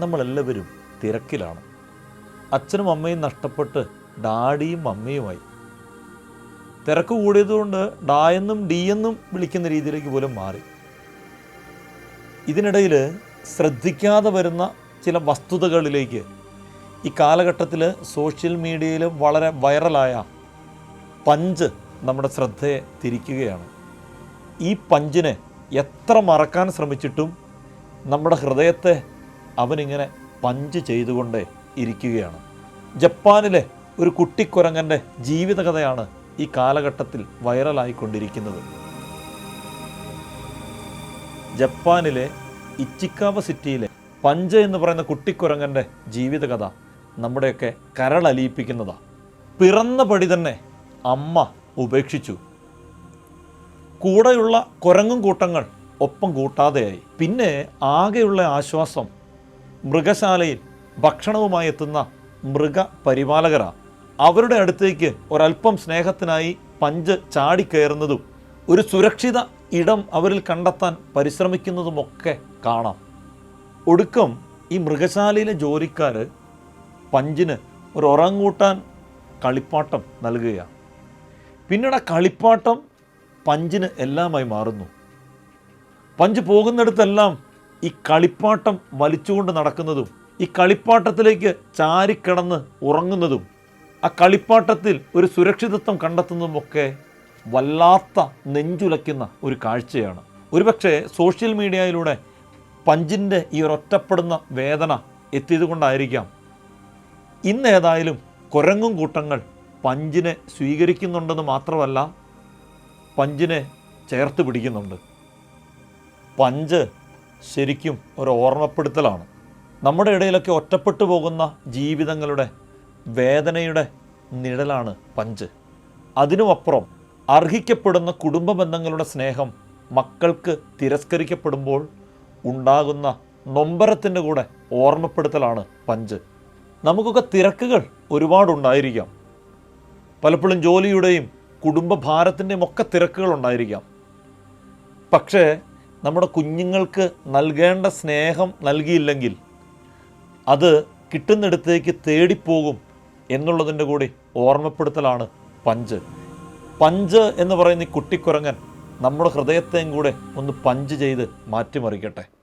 നമ്മളെല്ലാവരും തിരക്കിലാണ്. അച്ഛനും അമ്മയും നഷ്ടപ്പെട്ട് ഡാഡിയും മമ്മിയുമായി. തിരക്ക് കൂടിയതുകൊണ്ട് ഡായെന്നും ഡി എന്നും വിളിക്കുന്ന രീതിയിലേക്ക് പോലും മാറി. ഇതിനിടയിൽ ശ്രദ്ധിക്കാതെ വരുന്ന ചില വസ്തുതകളിലേക്ക് ഈ കാലഘട്ടത്തിൽ സോഷ്യൽ മീഡിയയിൽ വളരെ വൈറലായ പഞ്ച് നമ്മുടെ ശ്രദ്ധയെ തിരിക്കുകയാണ്. ഈ പഞ്ചിനെ എത്ര മറക്കാൻ ശ്രമിച്ചിട്ടും നമ്മുടെ ഹൃദയത്തെ അവനിങ്ങനെ പഞ്ച് ചെയ്തുകൊണ്ടേ ഇരിക്കുകയാണ്. ജപ്പാനിലെ ഒരു കുട്ടിക്കുരങ്ങൻ്റെ ജീവിതകഥയാണ് ഈ കാലഘട്ടത്തിൽ വൈറലായിക്കൊണ്ടിരിക്കുന്നത്. ജപ്പാനിലെ ഇച്ചിക്കാവ സിറ്റിയിലെ പഞ്ച് എന്ന് പറയുന്ന കുട്ടിക്കുരങ്ങൻ്റെ ജീവിതകഥ നമ്മുടെയൊക്കെ കരളലിയിപ്പിക്കുന്നതാണ്. പിറന്ന പടി തന്നെ അമ്മ ഉപേക്ഷിച്ചു. കൂടെയുള്ള കുരങ്ങും കൂട്ടങ്ങൾ ഒപ്പം കൂട്ടാതെയായി. പിന്നെ ആകെയുള്ള ആശ്വാസം മൃഗശാലയിൽ ഭക്ഷണവുമായി എത്തുന്ന മൃഗപരിപാലകരാണ്. അവരുടെ അടുത്തേക്ക് ഒരല്പം സ്നേഹത്തിനായി പഞ്ച് ചാടിക്കയറുന്നതും ഒരു സുരക്ഷിത ഇടം അവരിൽ കണ്ടെത്താൻ പരിശ്രമിക്കുന്നതുമൊക്കെ കാണാം. ഒടുക്കം ഈ മൃഗശാലയിലെ ജോലിക്കാർ പഞ്ചിന് ഒരു ഒറങ്ങൂട്ടാൻ കളിപ്പാട്ടം നൽകുകയാണ്. പിന്നീട് ആ കളിപ്പാട്ടം പഞ്ചിന് എല്ലാമായി മാറുന്നു. പഞ്ച് പോകുന്നിടത്തെല്ലാം ഈ കളിപ്പാട്ടം വലിച്ചുകൊണ്ട് നടക്കുന്നതും ഈ കളിപ്പാട്ടത്തിലേക്ക് ചാരിക്കിടന്ന് ഉറങ്ങുന്നതും ആ കളിപ്പാട്ടത്തിൽ ഒരു സുരക്ഷിതത്വം കണ്ടെത്തുന്നതുമൊക്കെ വല്ലാത്ത നെഞ്ചുലയ്ക്കുന്ന ഒരു കാഴ്ചയാണ്. ഒരുപക്ഷെ സോഷ്യൽ മീഡിയയിലൂടെ പഞ്ചിൻ്റെ ഈ ഒരൊറ്റപ്പെടുന്ന വേദന എത്തിയതുകൊണ്ടായിരിക്കാം ഇന്നേതായാലും കുരങ്ങും കൂട്ടങ്ങൾ പഞ്ചിനെ സ്വീകരിക്കുന്നുണ്ടെന്ന് മാത്രമല്ല പഞ്ചിനെ ചേർത്ത് പിടിക്കുന്നുണ്ട്. പഞ്ച് ശരിക്കും ഒരു ഓർമ്മപ്പെടുത്തലാണ്. നമ്മുടെ ഇടയിലൊക്കെ ഒറ്റപ്പെട്ടു പോകുന്ന ജീവിതങ്ങളുടെ വേദനയുടെ നിഴലാണ് പഞ്ച്. അതിനുമപ്പുറം അർഹിക്കപ്പെടുന്ന കുടുംബ ബന്ധങ്ങളുടെ സ്നേഹം മക്കൾക്ക് തിരസ്കരിക്കപ്പെടുമ്പോൾ ഉണ്ടാകുന്ന നൊമ്പരത്തിൻ്റെ കൂടെ ഓർമ്മപ്പെടുത്തലാണ് പഞ്ച്. നമുക്കൊക്കെ തിരക്കുകൾ ഒരുപാടുണ്ടായിരിക്കാം. പലപ്പോഴും ജോലിയുടെയും കുടുംബഭാരത്തിൻ്റെയും ഒക്കെ തിരക്കുകൾ ഉണ്ടായിരിക്കാം. പക്ഷേ നമ്മുടെ കുഞ്ഞുങ്ങൾക്ക് നൽകേണ്ട സ്നേഹം നൽകിയില്ലെങ്കിൽ അത് കിട്ടുന്നിടത്തേക്ക് തേടിപ്പോകും എന്നുള്ളതിൻ്റെ കൂടി ഓർമ്മപ്പെടുത്തലാണ് പഞ്ച്. പഞ്ച് എന്ന് പറയുന്ന ഈ കുട്ടിക്കുരങ്ങൻ നമ്മുടെ ഹൃദയത്തെയും കൂടെ ഒന്ന് പഞ്ച് ചെയ്ത് മാറ്റിമറിക്കട്ടെ.